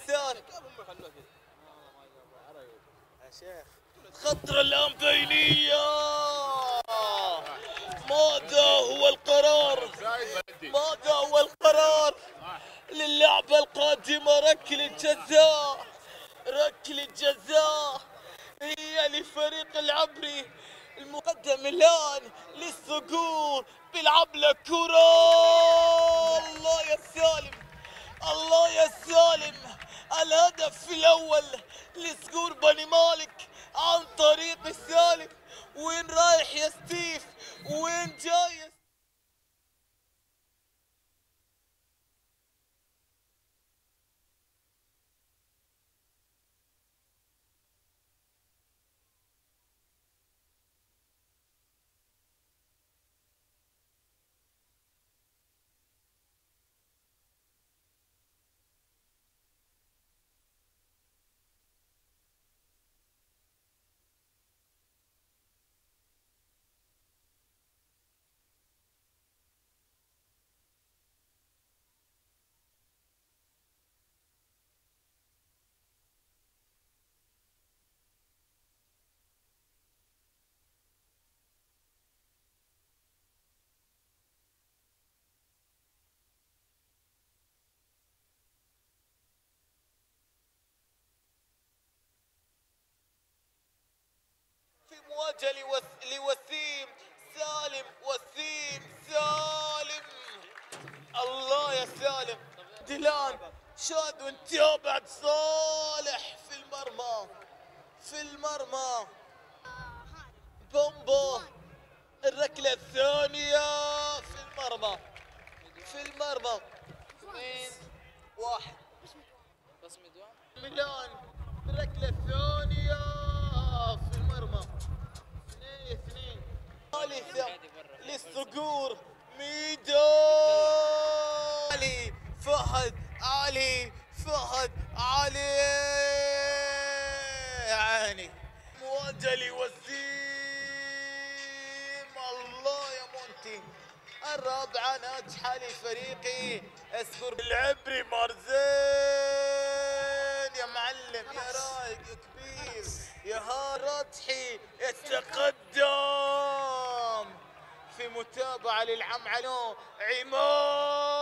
الثاني. يا شيخ خطر الآن بينية. ماذا هو القرار؟ ماذا هو القرار للعبة القادمة؟ ركلة جزاء، ركلة جزاء هي لفريق العبري المقدم الآن للصقور. بيلعب له كرة. الله يا سالم، الله يا سالم. الهدف الأول لصقور بني مالك عن طريق سالم. وين رايح يا ستيف؟ وين جاي؟ مواجهة لوسيم سالم. وسيم سالم. الله يا سالم. ديلان شاد وانتهى بعد صالح في المرمى. في المرمى بومبو. الركلة الثانية في المرمى. في المرمى 2-1 ميلان. الركلة الثانية في المرمى 2-2. ثالثة للصقور. ميدو علي فهد. علي فهد. علي عيني. مواجهة لوسيم. الله يا مونتي. الرابعة ناجحة لفريقي اسكور العبري. مارزين يا معلم يا رايق كبير يا هارضحي. التقدم. في متابعة للعمعلو عماد.